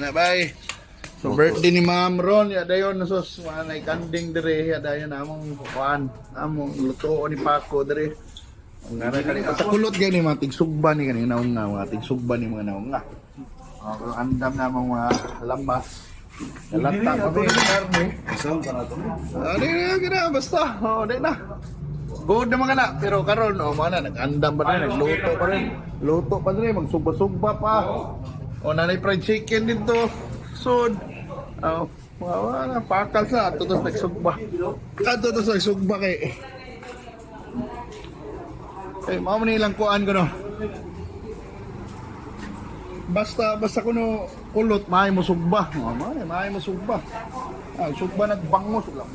na bay. So birthday ni Ma'am Ron, ya dayon sus manay kanding dire, ya dayon among kuan, among luto ni Paco dire. Ang ngara kani sa kulot gani mga tigsugba ni kanina nga, mga tigsugba ni mga naong nga. Andam na mga lamas. Nalata kami ng karne. Isang para to. Di na, basta. Di na. Good naman ka na. Pero karon mana, nag-andam pa rin, nagluto pa rin. Luto pa rin, magsugba-sugba pa. Nanay fried chicken dito. Sud. Wala, pakal sa. Ato tos nagsugba. Ato tos nagsugba kay. Mao man ilang kuan ko no. Basta kuno kulot maay mo sugba. Maay mo sugba. Sugba nagbangos lang.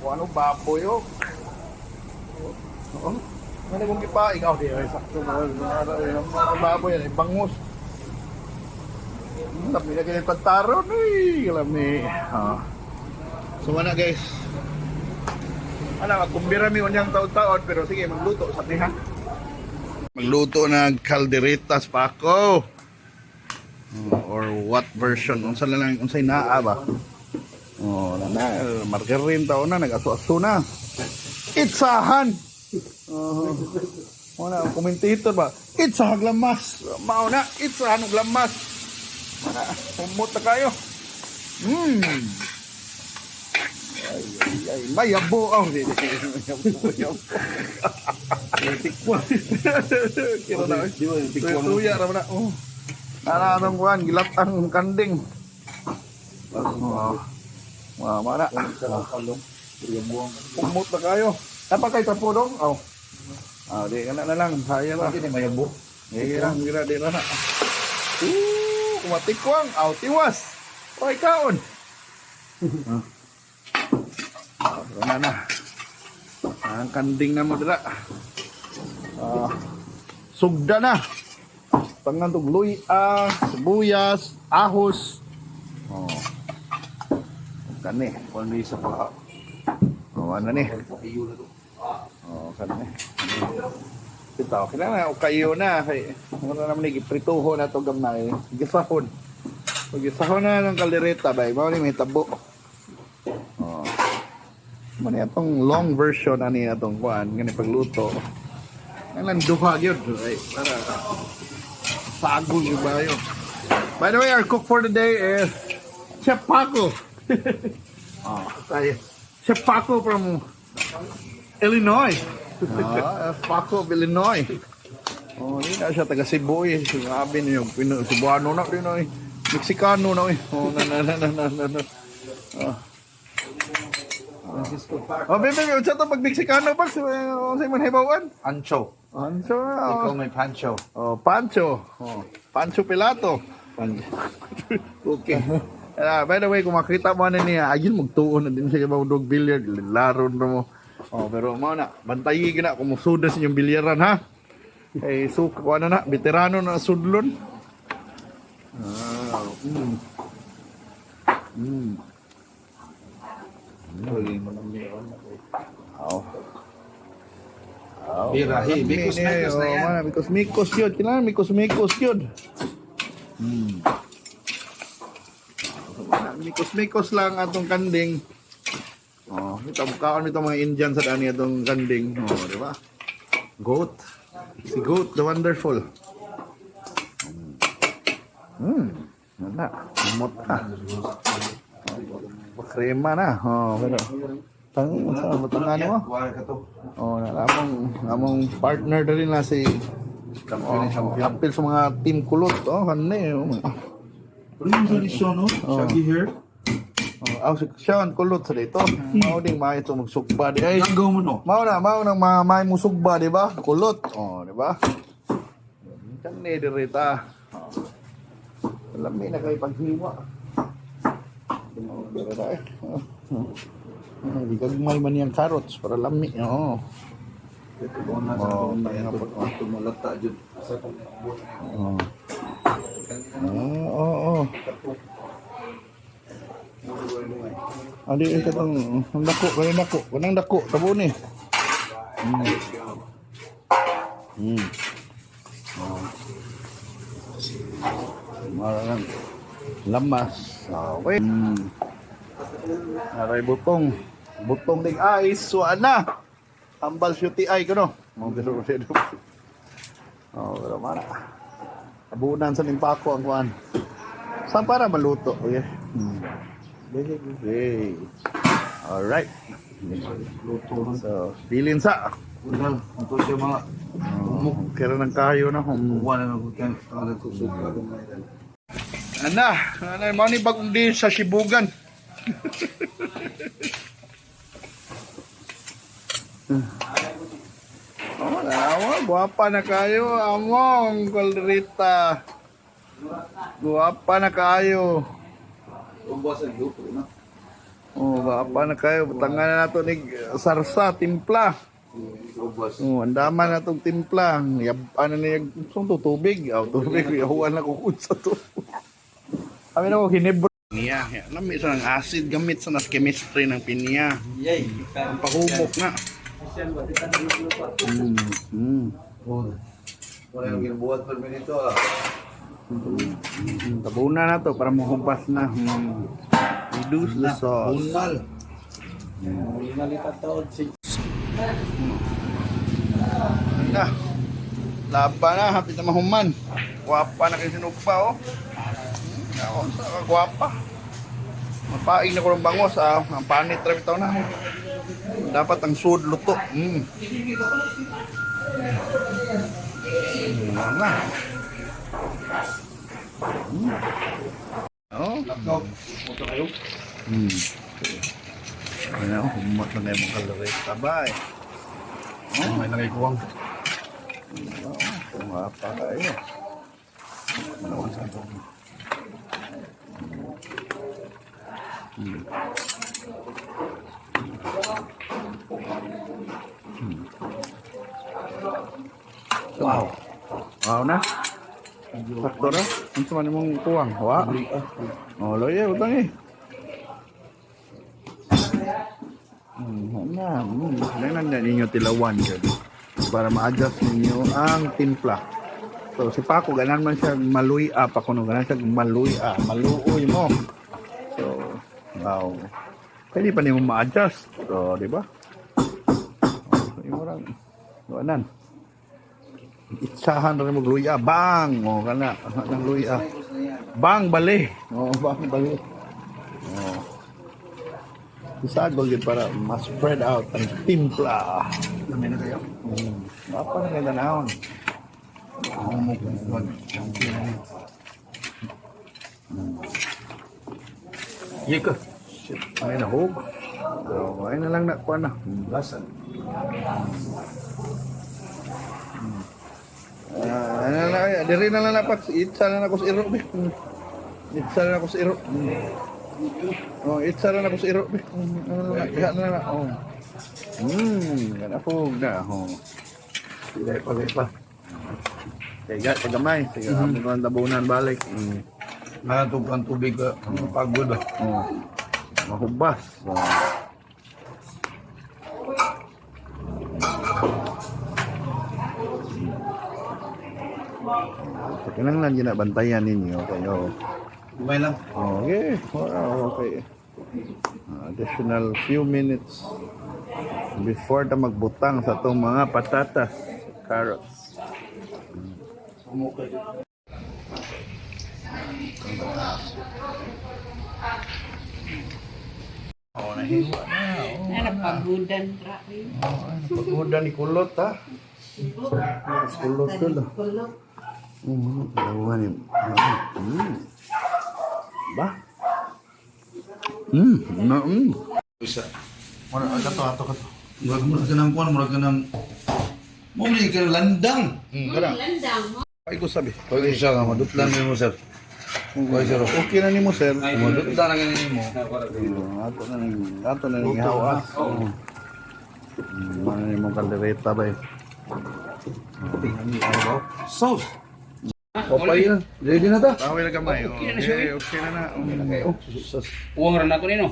Kung ano baboy yo. Oo. Ano kung ipa ikaw di ay sakto mo. Baboy yan bangos. Tapi na kini pagtaron ay lami. So wala guys. Magkumbira mi unyang taon-taon pero sige magluto sa tiha. Magluto ng calderetas Paco. Or what version? Unsa lang unsay naa ba? Margarine taon na nag-aso-aso na. Itsahan. Wala commentator ba? Itsahag lamas. Mao na itsahan og lamas. Umot na kayo. Ay, mayabo ang tikwa. Kira na. Tuya ra na. Anong kuan gilatang kanding. Mana. Umot na kayo. Apa kay tapodong? Di kana na lang. Saya na. Hindi mayabo. Gira di na. Kumatikwang. Tiwas. Oy kaon. Na. Ang kanding na mo dira. Sugda na. Pangantog luya, sibuyas, ahos. Kani, kuan ni sa pa. Ano ni? Kani. Kita okay na kayo na kay wala naman ni giprituho na to gamay. Gisahon. Pag gisahon na ng kaldereta bay, mao ni may tabo. Mani atong long version ani atong kuan ngani pagluto. Ang duha gyud ay para sagol yung bayo. By the way, our cook for the day is Chef Paco. Chef Paco from Illinois. Paco of Illinois. Hindi na siya taga Cebu eh. Sinabi niyo, Cebuano na din eh. Mexicano na eh. Bebe, unsa to pag Mexicano pa sa man hibawan? Ancho. Pancho. Ikaw may pancho. Pancho. Pancho Pilato. Okay. By the way, kung makita mo na niya, ayun magtuon na din siya mga dog billiard. Laro na mo. Pero mo na, bantayi na kung musudas yung bilyaran ha. Suka ko na, veterano na sudlon. Birahi, mikos-mikos na yan. Mikos-mikos yun. Kailangan mikos-mikos yun. Mikos-mikos lang atong kanding. Ito mga Indian sa dani atong kanding. Di ba? Goat. Si Goat, the wonderful. Wala. Umot ka. Krema na. Pero matangani mo. Namong partner na rin na si Kapil sa mga team kulot. Kanina Ano yung solusyon, no? Shaggy hair? Siya ang kulot sa dito. Mao ding may ito magsugba di ay. Gagaw mo, no? Mao na may musugba di ba? Kulot. Di ba? Kanina dirita. Alam mi na kay paghiwa. Hindi kagmay man yung carrots para lami. Ito ko na sa tumulata dyan. Adi ito ang dako. Kanang dako. Tabo ni. Marang. Lamas. Okay. Aray butong. Butong ng ice. Suan na. Ambal syuti ay ko no. Pero mana. Abunan sa limpako ang kuan. Saan para maluto? Okay. Okay. Alright. So, bilin sa. Ulan, ito siya mga Kira ng kayo na. buwan na nagkukan. Nagkusog ka kung mayroon. Ana, mo ni bagong din sa Sibugan. Guwapa na kayo, among Colrita. Guwapa na kayo. Ubos ang luto na. Oh, guwapa na kayo. Butangan na nato ni sarsa, timpla. Ubos. Oh, andaman na tong timpla. Ano niya, tubig. Tubig, yahuan na kung sa to. Kami na ko hinibro. Pinya, alam mo isa ng acid gamit sa nas chemistry ng pinya. Yay. Ang pahumok na. Wala yung ginubuhat pa rin ito ah. Tabunan na to para mahumpas na. Reduce the sauce. Bunal. Na. Laba na, hapit na mahuman. Guwapa na kayo sinugpa, oh. Ako, guwapa. Mapaing na ko ng bangos, ah. Ang panit rin ito na. Dapat ang sud luto. Na. Oh. Ito kayo. Ano, humot na yung mga kalorit. Tabay. Oh, may lagay kuwang. Guwapa kayo. Wow. Wow na. Sakto na. Ang sama ni mong kuwang. Wow. Oh, loye, utang eh. Kailangan na ninyo tilawan dyan para ma-adjust ninyo ang timpla. So, si Paco, ganan man siya maluya pa kuno. Ganan siya maluya. Maluoy mo. So, wow. Pwede pa niyo ma-adjust. So, di ba? So, yung orang, ganan. Itsahan rin mo luya. Bang! O, kana. Nang luya. Bang, bali. O, bang, bali. O. Isagol yun para ma-spread out ang timpla. Dami na kayo. Apa na kayo tanahon? Humok. Iya ka. Shit, ay nahog. So, ay na lang na kuha na. Lasan. Ano na kaya? Diri na lang napat. Itsa na na ko sa iro. Itsa na na ko sa iro. Oh, itsa na na ko sa iro. Ano na, iha na na. Oh. Ganapog na. Oh. Pilay pa. Tiga, tagamay. Tiga, amon ko ang tabunan balik. Natog ang tubig ka. Pagod ah. Oh. Mahubas. Oh. So, kinanglan yun na bantayan ninyo kayo. Umay lang. Okay. Wow, okay. Additional few minutes before ta magbutang sa itong mga patatas, carrots. Humok kayo. Oh, nahiwa na. Napagudan ra. Pagoda ni kulot, ha? Kulot ko lang. Dalawa ni. Ba? Isa. Mura ato. Murag ka ng kuwan, murag ka ng... Mumuli ka ng landang. Karang. Landang mo. Ay ko sabi. Pwede siya ka, madutlan mo sir. Okay sir. Okay na ni mo, sir. Madutlan na ganyan mo. Ato na ning hawa. Mana ni mo kaldereta ba? Sauce. Papay na. Ready na ta? Tawil na kamay. Okay na na. Uwang rin ako nino.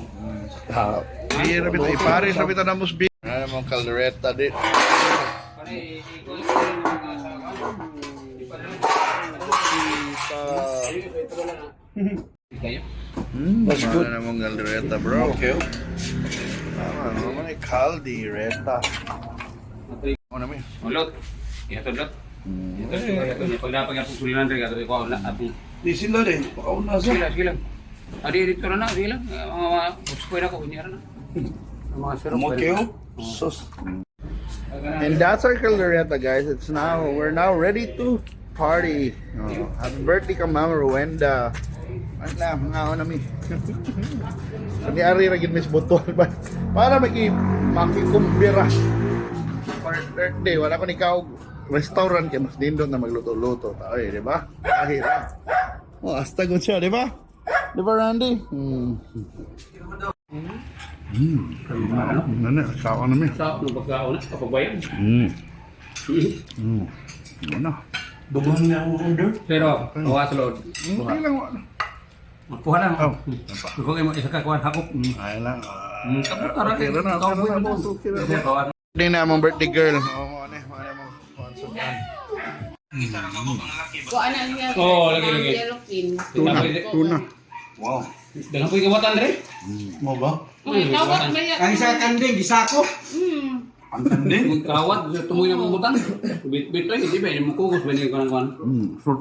Di rabi ta ipare rabi ta na musbi. Ano mo kaldereta di. Kayo. That's good. Ano namang galdereta, bro? Okay. Tama, naman ay caldereta. Ano naman yun? Ulot. Ito lot. Ito pag napag ang susulinan rin ato ko na ato. Di sila rin. Pakauna sa. Sila. Adi dito na sila. Mga uspoy na ko kunya na. Mga sirop. Okay. Sus. And that's our caldereta, guys. We're now ready to party. Oh, happy birthday ka, Mama Rowenda. Ano na, mga ako namin. Hindi ari ra gid Miss Botol ba? Para makikumbira. For birthday, wala ko ni ikaw restaurant kay mas dindot na magluto-luto. Ay, di ba? Kahira. Oh, hasta good siya, di ba? Di ba, Randy? Ano na, kawa namin. Sa ano pagkaon na kapag bayan. Ano? Dugan niya ang order. Pero awas lord. Hindi lang. Magpuha na. Oh. Kung mo isa ka kuan hakop. Ay lang. Kaputara Okay na, Kau okay na, mo. boss, okay na. Kawan. Birthday na mong birthday girl. Oo, ano mong sponsor. Kung ano niya. Oh, lagi. Yellowfin. Tuna. Wow. Dalang ko ikawatan re. Mo ba? Kawat ba yan? Ang isa kanding, gisako. Ang kanding. Kawat tumuy na pumutan. Bit-bit lang hindi ba ni mukugos ba ni kuan.